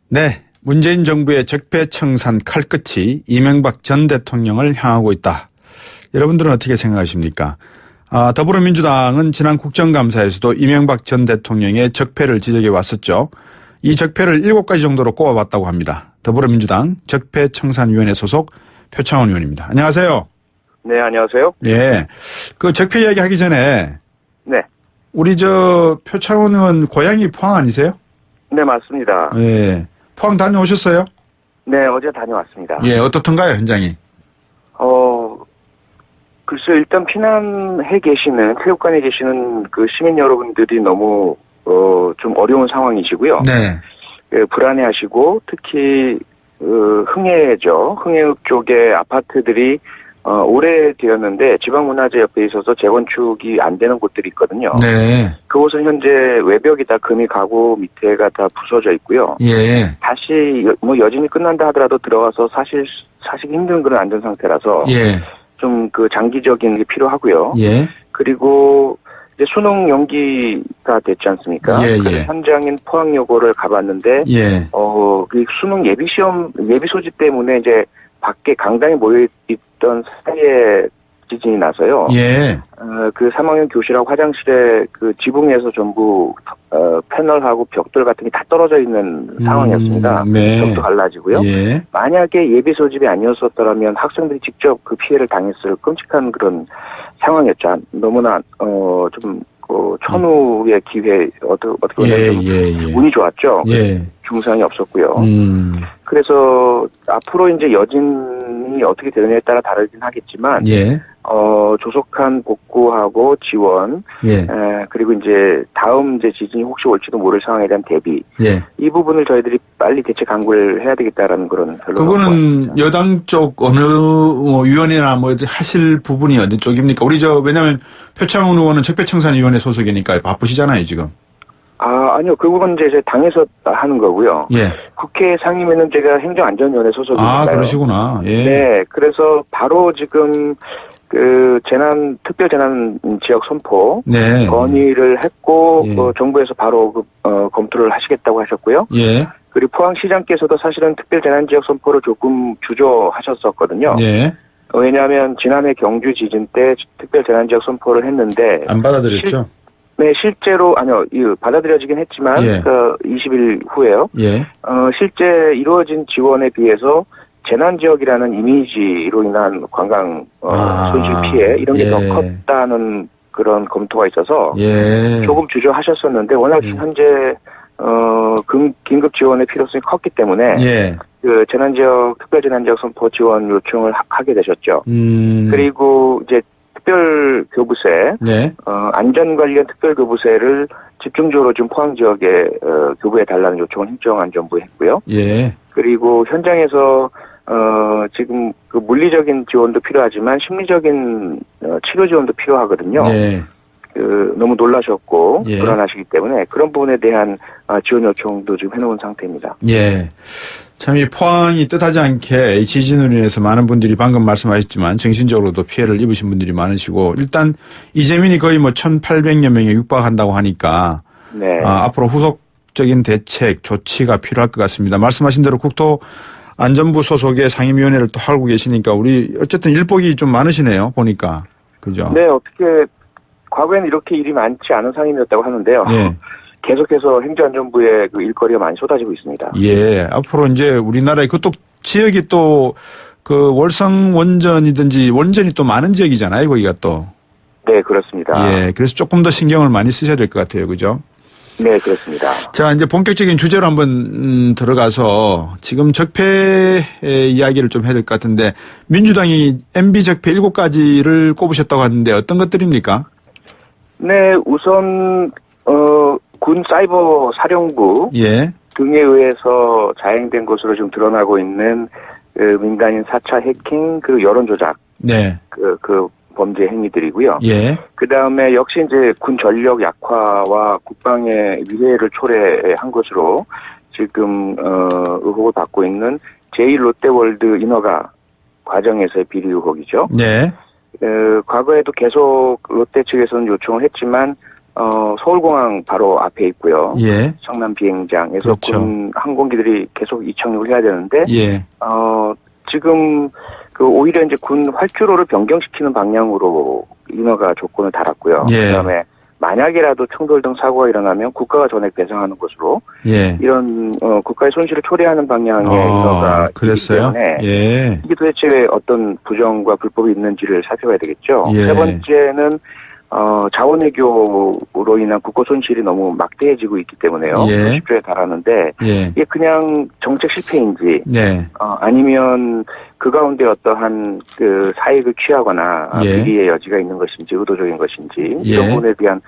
네, 문재인 정부의 적폐청산 칼끝이 이명박 전 대통령을 향하고 있다. 여러분들은 어떻게 생각하십니까? 더불어민주당은 지난 국정감사에서도 이명박 전 대통령의 적폐를 지적해 왔었죠. 이 적폐를 7가지 정도로 꼽아봤다고 합니다. 더불어민주당 적폐청산위원회 소속 표창원 의원입니다. 안녕하세요. 네, 안녕하세요. 예, 그 적폐 이야기 하기 전에 네. 우리 표창원 의원 고향이 포항 아니세요? 네, 맞습니다. 예, 포항 다녀오셨어요? 네, 어제 다녀왔습니다. 예, 어떻던가요, 현장이? 글쎄, 일단 피난해 계시는, 체육관에 계시는 그 시민 여러분들이 너무, 좀 어려운 상황이시고요. 네. 예, 불안해하시고, 특히, 흥해죠. 흥해읍 쪽의 아파트들이, 오래되었는데 지방문화재 옆에 있어서 재건축이 안 되는 곳들이 있거든요. 네. 그곳은 현재 외벽이 다 금이 가구 밑에가 다 부서져 있고요. 예. 다시 여진이 끝난다 하더라도 들어가서 사실 힘든 그런 안전 상태라서 예. 좀 그 장기적인 게 필요하고요. 예. 그리고 이제 수능 연기가 됐지 않습니까? 예, 그래서 예. 현장인 포항여고를 가봤는데 예. 그 수능 예비 소집 때문에 이제 밖에 강당에 모여 있던 사이에 지진이 나서요. 예. 그 3학년 교실하고 화장실에 그 지붕에서 전부 패널하고 벽돌 같은 게 다 떨어져 있는 상황이었습니다. 네. 벽도 갈라지고요. 예. 만약에 예비 소집이 아니었었더라면 학생들이 직접 그 피해를 당했을 끔찍한 그런 상황이었죠. 너무나 좀 천우의 기회 어떻게 보면 예. 운이 좋았죠. 예. 중상이 없었고요. 그래서 앞으로 이제 여진이 어떻게 되느냐에 따라 다르긴 하겠지만 예. 조속한 복구하고 지원, 예. 그리고 이제 다음 이제 지진이 혹시 올지도 모를 상황에 대한 대비, 예. 이 부분을 저희들이 빨리 대책 강구를 해야 되겠다라는 그런 결론을 그거는 여당 쪽 어느 위원회나 하실 부분이 어느 쪽입니까? 우리 왜냐하면 표창원 의원은 적폐청산위원회 소속이니까 바쁘시잖아요 지금. 아니요. 그 부분은 이제 당에서 하는 거고요. 예. 국회 상임위는 제가 행정안전위원회 소속이니까요. 그러시구나. 예. 네. 그래서 바로 지금 그 특별재난 지역 선포 네. 건의를 했고 예. 정부에서 바로 검토를 하시겠다고 하셨고요. 예. 그리고 포항시장께서도 사실은 특별재난지역 선포를 조금 주저하셨었거든요. 예. 왜냐하면 지난해 경주 지진 때 특별재난지역 선포를 했는데 안 받아들였죠? 네, 실제로 받아들여지긴 했지만 예. 20일 후에요. 예. 실제 이루어진 지원에 비해서 재난지역이라는 이미지로 인한 관광 손실 피해 이런 게 더 컸다는 그런 검토가 있어서 조금 주저하셨었는데 워낙 현재 긴급 지원의 필요성이 컸기 때문에 그 특별재난지역 선포 지원 요청을 하게 되셨죠. 그리고 이제 특별교부세, 안전 관련 특별교부세를 집중적으로 좀 포항 지역에 교부해 달라는 요청을 행정안전부에 했고요. 예. 그리고 현장에서 지금 그 물리적인 지원도 필요하지만 심리적인 치료 지원도 필요하거든요. 너무 놀라셨고 불안하시기 때문에 그런 부분에 대한 지원 요청도 지금 해놓은 상태입니다. 예. 참 이 포항이 뜻하지 않게 이 지진으로 인해서 많은 분들이 방금 말씀하셨지만 정신적으로도 피해를 입으신 분들이 많으시고 일단 이재민이 거의 1,800여 명에 육박한다고 하니까 앞으로 후속적인 대책 조치가 필요할 것 같습니다. 말씀하신 대로 국토안전부 소속의 상임위원회를 또 하고 계시니까 우리 어쨌든 일복이 좀 많으시네요. 보니까. 그죠? 네. 어떻게 과거에는 이렇게 일이 많지 않은 상임이었다고 하는데요. 계속해서 행정안전부에 그 일거리가 많이 쏟아지고 있습니다. 예. 앞으로 이제 우리나라의 그쪽 지역이 또 그 월성 원전이든지 원전이 또 많은 지역이잖아요. 거기가 또. 네, 그렇습니다. 예. 그래서 조금 더 신경을 많이 쓰셔야 될 것 같아요. 그죠? 네, 그렇습니다. 자, 이제 본격적인 주제로 한번 들어가서 지금 적폐 이야기를 좀 해야 될 것 같은데 민주당이 MB 적폐 7가지를 꼽으셨다고 하는데 어떤 것들입니까? 네, 우선 군 사이버 사령부 등에 의해서 자행된 것으로 좀 드러나고 있는 민간인 4차 해킹 그리고 여론 조작 그 범죄 행위들이고요. 그 다음에 역시 이제 군 전력 약화와 국방의 위해를 초래한 것으로 지금 의혹을 받고 있는 제1롯데월드 인허가 과정에서의 비리 의혹이죠. 과거에도 계속 롯데 측에서는 요청을 했지만 서울공항 바로 앞에 있고요. 예. 성남 비행장에서 그렇죠. 군 항공기들이 계속 이착륙을 해야 되는데, 예. 지금 오히려 이제 군 활주로를 변경시키는 방향으로 인허가 조건을 달았고요. 예. 그다음에 만약이라도 충돌 등 사고가 일어나면 국가가 전액 배상하는 것으로 예. 이런 국가의 손실을 초래하는 방향의 인허가 그랬어요? 때문에 예. 이게 도대체 어떤 부정과 불법이 있는지를 살펴봐야 되겠죠. 예. 세 번째는 자원외교로 인한 국고 손실이 너무 막대해지고 있기 때문에요. 예. 10조에 달하는데 예. 이게 그냥 정책 실패인지 네. 아니면 그 가운데 어떠한 그 사익을 취하거나 예. 비리의 여지가 있는 것인지 의도적인 것인지 예. 이런 부분에 대한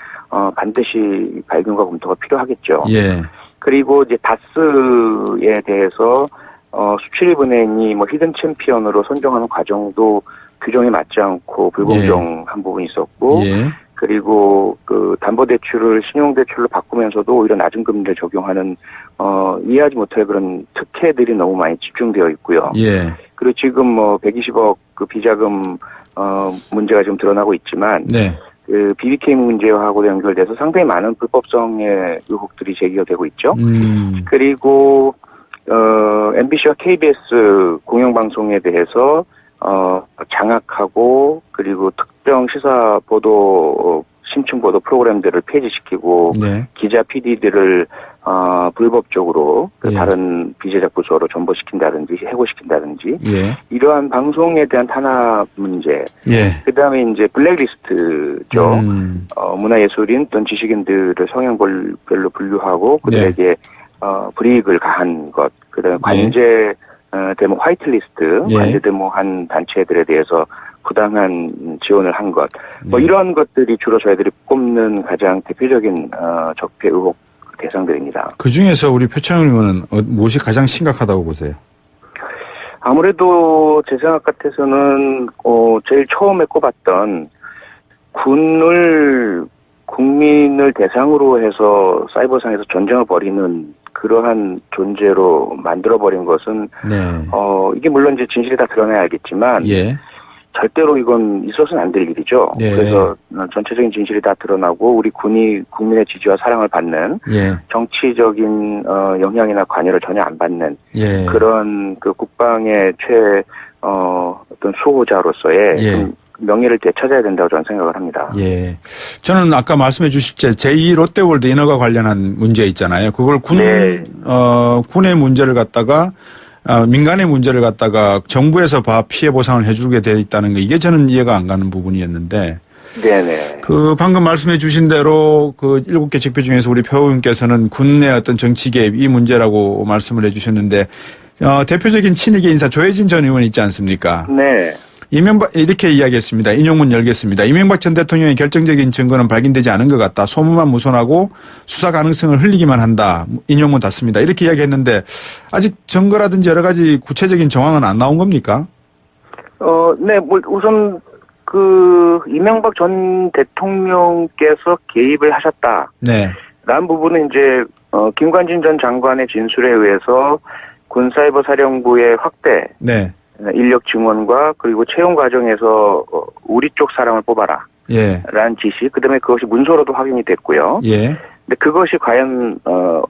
반드시 발견과 검토가 필요하겠죠. 예. 그리고 이제 다스에 대해서 수출입은행이 뭐 히든 챔피언으로 선정하는 과정도 규정에 맞지 않고 불공정한 부분이 있었고, 예. 그리고 그 담보대출을 신용대출로 바꾸면서도 오히려 낮은 금리를 적용하는 이해하지 못할 그런 특혜들이 너무 많이 집중되어 있고요. 예. 그리고 지금 뭐 120억 그 비자금 문제가 지금 드러나고 있지만, 네. 그 BBK 문제하고 연결돼서 상당히 많은 불법성의 의혹들이 제기가 되고 있죠. 그리고 MBC와 KBS 공영방송에 대해서 장악하고 그리고 특정 시사 보도 심층 보도 프로그램들을 폐지시키고 네. 기자 PD들을 불법적으로 그 예. 다른 비제작 부서로 전보시킨다든지 해고시킨다든지 예. 이러한 방송에 대한 탄압 문제. 예. 그다음에 이제 블랙리스트죠. 문화예술인 또는 지식인들을 성향별로 분류하고 그들에게 불이익을 가한 것. 그다음에 관제 데모 화이트리스트, 예. 관제 데모한 단체들에 대해서 부당한 지원을 한 것. 뭐 이런 것들이 주로 저희들이 꼽는 가장 대표적인 적폐 의혹 대상들입니다. 그 중에서 우리 표창원 의원은 무엇이 가장 심각하다고 보세요? 아무래도 제 생각 같아서는 제일 처음에 꼽았던 국민을 대상으로 해서 사이버상에서 전쟁을 벌이는 그러한 존재로 만들어버린 것은 네. 이게 물론 이제 진실이 다 드러나야 알겠지만 예. 절대로 이건 있어서는 안 될 일이죠. 예. 그래서 전체적인 진실이 다 드러나고 우리 군이 국민의 지지와 사랑을 받는 예. 정치적인 영향이나 관여를 전혀 안 받는 예. 그런 그 국방의 어떤 수호자로서의 예. 좀 명예를 되찾아야 된다고 저는 생각을 합니다. 예. 저는 아까 말씀해 주실 때 제2 롯데월드 인허가 관련한 문제 있잖아요. 그걸 네. 군의 문제를 갖다가 민간의 문제를 갖다가 정부에서 피해 보상을 해주게 돼 있다는 거 이게 저는 이해가 안 가는 부분이었는데. 네네. 그 방금 말씀해 주신 대로 그 7개 직표 중에서 우리 표 의원께서는 군의 어떤 정치 개입 이 문제라고 말씀을 해 주셨는데 대표적인 친이계 인사 조혜진 전 의원 있지 않습니까? 네. 이명박 이렇게 이야기했습니다. 인용문 열겠습니다. 이명박 전 대통령의 결정적인 증거는 발견되지 않은 것 같다. 소문만 무손하고 수사 가능성을 흘리기만 한다. 인용문 닫습니다. 이렇게 이야기했는데 아직 증거라든지 여러 가지 구체적인 정황은 안 나온 겁니까? 네, 뭐 우선 그 이명박 전 대통령께서 개입을 하셨다. 네. 라는 부분은 이제 김관진 전 장관의 진술에 의해서 군사이버사령부의 확대. 네. 인력 증원과 그리고 채용 과정에서 우리 쪽 사람을 뽑아라. 예. 라는 지시, 그 다음에 그것이 문서로도 확인이 됐고요. 예. 근데 그것이 과연,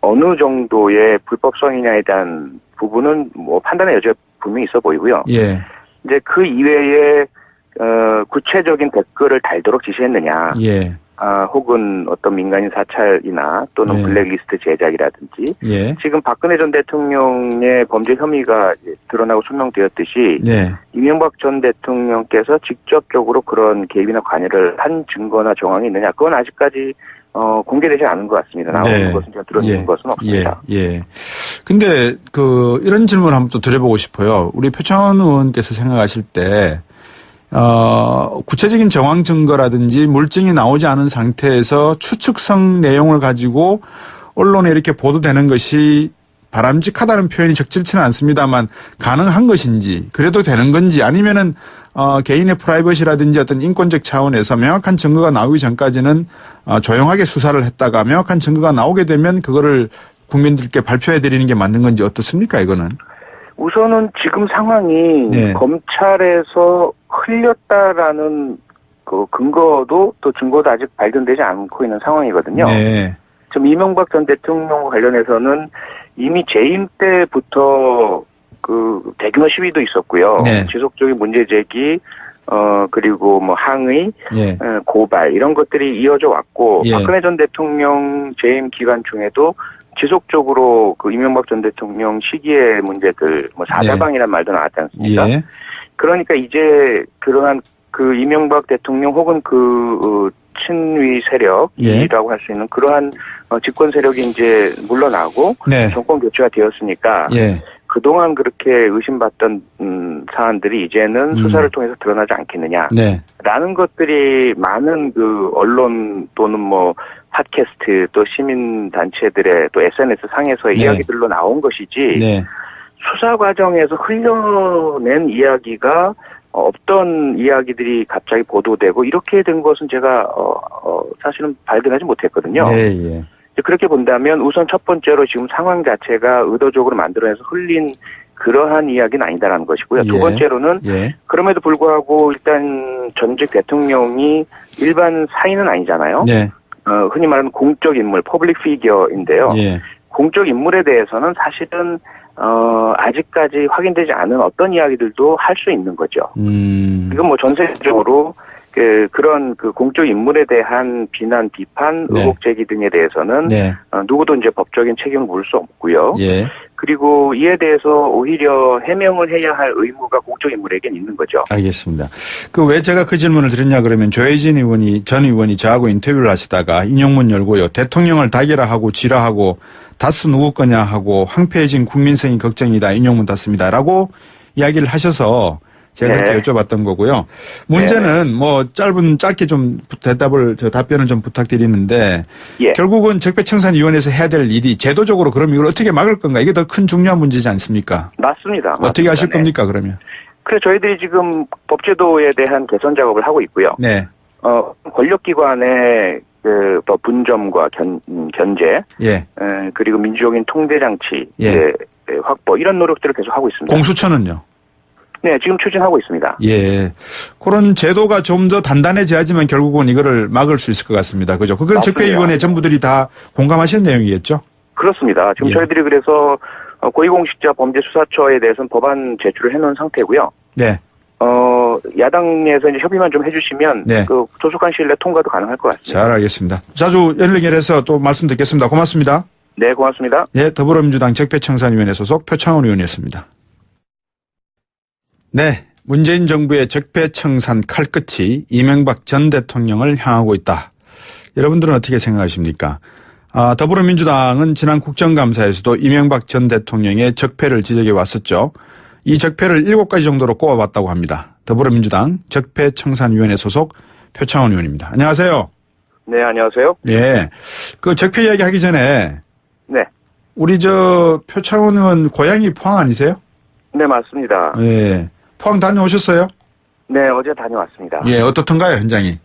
어느 정도의 불법성이냐에 대한 부분은 뭐 판단의 여지가 분명히 있어 보이고요. 예. 이제 그 이외에, 구체적인 댓글을 달도록 지시했느냐. 예. 혹은 어떤 민간인 사찰이나 또는 예. 블랙리스트 제작이라든지. 예. 지금 박근혜 전 대통령의 범죄 혐의가 드러나고 소명되었듯이. 네. 이명박 전 대통령께서 직접적으로 그런 개입이나 관여를 한 증거나 정황이 있느냐. 그건 아직까지 공개되지 않은 것 같습니다. 나오는 네. 것은 제가 들어주는 것은 없습니다. 예. 근데 이런 질문 한번 또 드려보고 싶어요. 우리 표창원 의원께서 생각하실 때 구체적인 정황 증거라든지 물증이 나오지 않은 상태에서 추측성 내용을 가지고 언론에 이렇게 보도되는 것이 바람직하다는 표현이 적절치는 않습니다만 가능한 것인지 그래도 되는 건지 아니면은 개인의 프라이버시라든지 어떤 인권적 차원에서 명확한 증거가 나오기 전까지는 조용하게 수사를 했다가 명확한 증거가 나오게 되면 그거를 국민들께 발표해 드리는 게 맞는 건지 어떻습니까 이거는? 우선은 지금 상황이 네. 검찰에서 흘렸다라는 그 근거도 또 증거도 아직 발견되지 않고 있는 상황이거든요. 네. 지금 이명박 전 대통령 관련해서는 이미 재임 때부터 그 대규모 시위도 있었고요. 네. 지속적인 문제 제기, 그리고 뭐 항의, 예. 고발 이런 것들이 이어져 왔고 예. 박근혜 전 대통령 재임 기간 중에도 지속적으로 그 이명박 전 대통령 시기의 문제들, 뭐 사자방이라는 말도 나왔지 않습니까? 예. 그러니까 이제 그러한 그 이명박 대통령 혹은 그 친위 세력이라고 할 수 있는 그러한 집권 세력이 이제 물러나고 네. 정권 교체가 되었으니까 예. 그동안 그렇게 의심받던 사안들이 이제는 수사를 통해서 드러나지 않겠느냐. 네. 라는 것들이 많은 그 언론 또는 뭐 팟캐스트 또 시민단체들의 또 SNS 상에서의 네. 이야기들로 나온 것이지 네. 수사 과정에서 흘려낸 이야기가 없던 이야기들이 갑자기 보도되고 이렇게 된 것은 제가 사실은 발견하지 못했거든요. 예, 예. 그렇게 본다면 우선 첫 번째로 지금 상황 자체가 의도적으로 만들어내서 흘린 그러한 이야기는 아니다라는 것이고요. 두 예. 번째로는 예. 그럼에도 불구하고 일단 전직 대통령이 일반 사인은 아니잖아요. 네. 흔히 말하는 공적 인물, 퍼블릭 피겨인데요. 예. 공적 인물에 대해서는 사실은 아직까지 확인되지 않은 어떤 이야기들도 할 수 있는 거죠. 이건 뭐 전세적으로 그런 그 공적 인물에 대한 비난, 비판, 네. 의혹 제기 등에 대해서는 네. 누구도 이제 법적인 책임을 물을 수 없고요. 예. 그리고 이에 대해서 오히려 해명을 해야 할 의무가 공적 인물에겐 있는 거죠. 알겠습니다. 그 왜 제가 그 질문을 드렸냐 그러면 조혜진 전 의원이 저하고 인터뷰를 하시다가 인용문 열고요. 대통령을 다기라하고 지라하고 다스 누구 거냐 하고 황폐해진 국민성이 걱정이다. 인용문 닫습니다라고 이야기를 하셔서 제가 네. 그렇게 여쭤봤던 거고요. 문제는 뭐 짧게 좀 답변을 좀 부탁드리는데 예. 결국은 적폐청산위원회에서 해야 될 일이 제도적으로 그럼 이걸 어떻게 막을 건가? 이게 더 큰 중요한 문제지 않습니까? 맞습니다. 어떻게 하실 네. 겁니까 그러면? 그래서 저희들이 지금 법제도에 대한 개선 작업을 하고 있고요. 네. 권력기관의 그 분점과 견제, 예. 그리고 민주적인 통제 장치 예. 확보 이런 노력들을 계속 하고 있습니다. 공수처는요? 네, 지금 추진하고 있습니다. 예. 그런 제도가 좀 더 단단해져야지만 결국은 이거를 막을 수 있을 것 같습니다. 그죠? 그건 맞습니다. 적폐위원회 전부들이 다 공감하신 내용이겠죠? 그렇습니다. 지금 예. 저희들이 그래서 고위공직자 범죄수사처에 대해서는 법안 제출을 해놓은 상태고요. 네. 야당에서 이제 협의만 좀 해주시면 네. 그 조속한 시일 내에 통과도 가능할 것 같습니다. 잘 알겠습니다. 자주 연결해서 또 말씀 듣겠습니다. 고맙습니다. 네, 고맙습니다. 예, 더불어민주당 적폐청산위원회 소속 표창원 의원이었습니다. 네. 문재인 정부의 적폐청산 칼끝이 이명박 전 대통령을 향하고 있다. 여러분들은 어떻게 생각하십니까? 더불어민주당은 지난 국정감사에서도 이명박 전 대통령의 적폐를 지적해 왔었죠. 이 적폐를 7가지 정도로 꼽아봤다고 합니다. 더불어민주당 적폐청산위원회 소속 표창원 의원입니다. 안녕하세요. 네, 안녕하세요. 예. 그 적폐 이야기 하기 전에. 네. 우리 표창원 의원 고향이 포항 아니세요? 네, 맞습니다. 예. 포항 다녀오셨어요? 네, 어제 다녀왔습니다. 예, 어떻던가요, 현장이?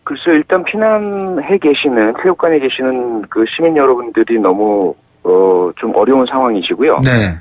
글쎄, 일단 피난해 계시는, 체육관에 계시는 그 시민 여러분들이 너무, 좀 어려운 상황이시고요. 네.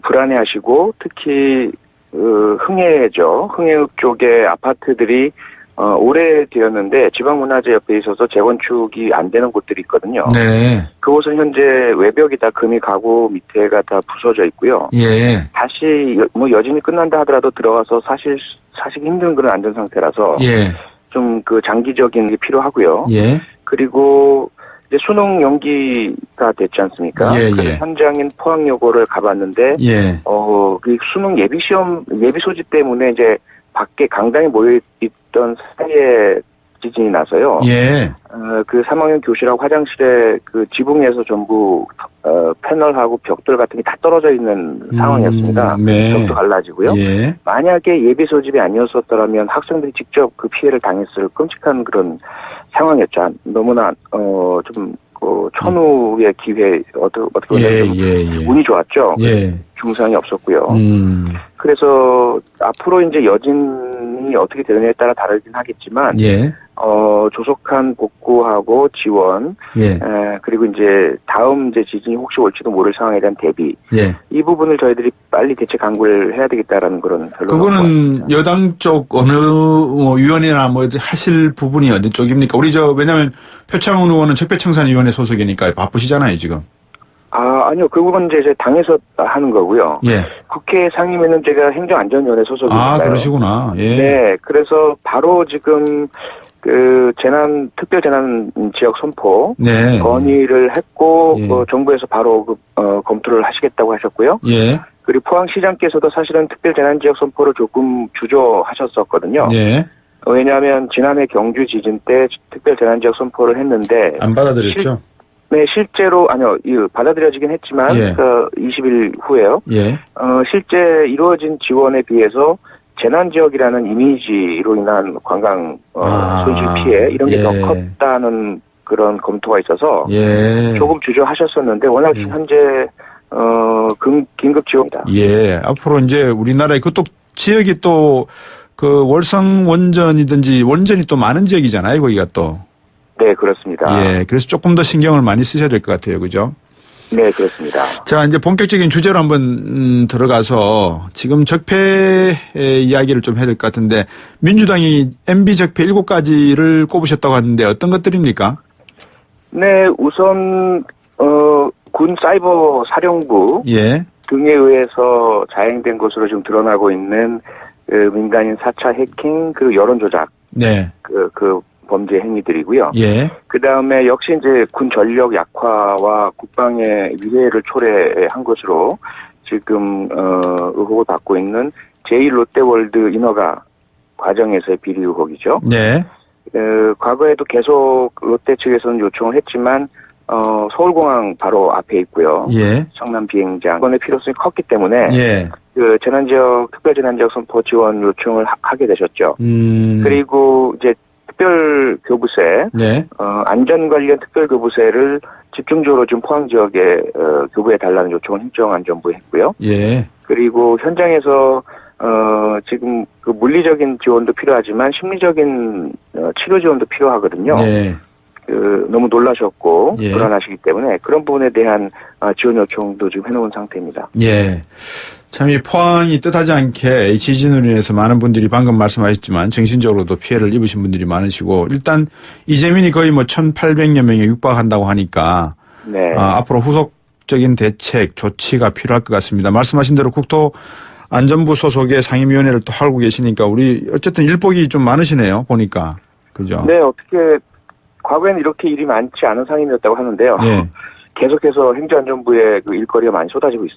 불안해 하시고, 특히, 흥해죠. 흥해읍 쪽의 아파트들이, 오래되었는데 지방문화재 옆에 있어서 재건축이 안 되는 곳들이 있거든요. 네. 그곳은 현재 외벽이 다 금이 가구 밑에가 다 부서져 있고요. 예. 다시 뭐 여진이 끝난다 하더라도 들어가서 사시기 힘든 그런 안전 상태라서 예. 좀 그 장기적인 게 필요하고요. 예. 그리고 이제 수능 연기가 됐지 않습니까? 예, 그래서 예. 현장인 포항여고를 가봤는데 예. 그 수능 예비 소집 때문에 이제 밖에 강당에 모여 있던 사이에 지진이 나서요. 예. 그 3학년 교실하고 화장실에 그 지붕에서 전부 패널하고 벽돌 같은 게 다 떨어져 있는 상황이었습니다. 네. 벽도 갈라지고요. 예. 만약에 예비 소집이 아니었었더라면 학생들이 직접 그 피해를 당했을 끔찍한 그런 상황이었죠. 너무나 좀 천우의 기회 어떻게 보면 운이 좋았죠. 예. 중상이 없었고요. 그래서 앞으로 이제 여진이 어떻게 되느냐에 따라 다르긴 하겠지만 예. 조속한 복구하고 지원, 예. 그리고 이제 다음 이제 지진이 혹시 올지도 모를 상황에 대한 대비, 예. 이 부분을 저희들이 빨리 대책 강구를 해야 되겠다라는 그런 결론을 그거는 여당 쪽 어느 위원회나 뭐 하실 부분이 어느 쪽입니까? 우리 왜냐하면 표창원 의원은 적폐청산위원회 소속이니까 바쁘시잖아요 지금. 아니요. 그 부분은 이제 당에서 하는 거고요. 예. 국회 상임위는 제가 행정안전위원회 소속이니까요. 그러시구나. 예. 네. 그래서 바로 지금 그 특별재난 지역 선포 네. 건의를 했고 예. 정부에서 바로 검토를 하시겠다고 하셨고요. 예. 그리고 포항시장께서도 사실은 특별재난지역 선포를 조금 주저하셨었거든요. 예. 왜냐하면 지난해 경주 지진 때 특별재난지역 선포를 했는데 안 받아들였죠? 네, 실제로 받아들여지긴 했지만 예. 20일 후에요. 예. 실제 이루어진 지원에 비해서 재난지역이라는 이미지로 인한 관광 손실 피해 이런 게 더 예. 컸다는 그런 검토가 있어서 예. 조금 주저하셨었는데 워낙 현재 긴급 지원입니다. 예. 앞으로 이제 우리나라의 그쪽 지역이 또 그 월성 원전이든지 원전이 또 많은 지역이잖아요, 거기가 또. 네, 그렇습니다. 예. 그래서 조금 더 신경을 많이 쓰셔야 될 것 같아요, 그죠? 네, 그렇습니다. 자, 이제 본격적인 주제로 한번 들어가서 지금 적폐 이야기를 좀 해야 될 것 같은데 민주당이 MB 적폐 7가지를 꼽으셨다고 하는데 어떤 것들입니까? 네, 우선 군 사이버 사령부 예. 등에 의해서 자행된 것으로 지금 드러나고 있는 민간인 4차 해킹 여론 조작 네. 그 범죄 행위들이고요. 예. 그 다음에 역시 이제 군 전력 약화와 국방의 위해를 초래한 것으로 지금 의혹을 받고 있는 제1롯데월드 인허가 과정에서의 비리 의혹이죠. 네. 과거에도 계속 롯데 측에서는 요청을 했지만 서울공항 바로 앞에 있고요. 예. 성남 비행장 이번에 필요성이 컸기 때문에 예. 특별재난지역 선포 지원 요청을 하게 되셨죠. 그리고 이제 특별교부세, 네. 안전 관련 특별교부세를 집중적으로 좀 포항 지역에 교부해 달라는 요청을 행정안전부에 했고요. 예. 그리고 현장에서 지금 그 물리적인 지원도 필요하지만 심리적인 치료 지원도 필요하거든요. 네. 너무 놀라셨고 예. 불안하시기 때문에 그런 부분에 대한 지원 요청도 지금 해놓은 상태입니다. 예. 참 이 포항이 뜻하지 않게 이 지진으로 인해서 많은 분들이 방금 말씀하셨지만 정신적으로도 피해를 입으신 분들이 많으시고 일단 이재민이 거의 1,800여 명에 육박한다고 하니까 네. 앞으로 후속적인 대책 조치가 필요할 것 같습니다. 말씀하신 대로 국토안전부 소속의 상임위원회를 또 하고 계시니까 우리 어쨌든 일복이 좀 많으시네요. 보니까. 그죠? 네. 어떻게 과거에는 이렇게 일이 많지 않은 상임이었다고 하는데요. 예. 계속해서 행정안전부에 그 일거리가 많이 쏟아지고 있습니다.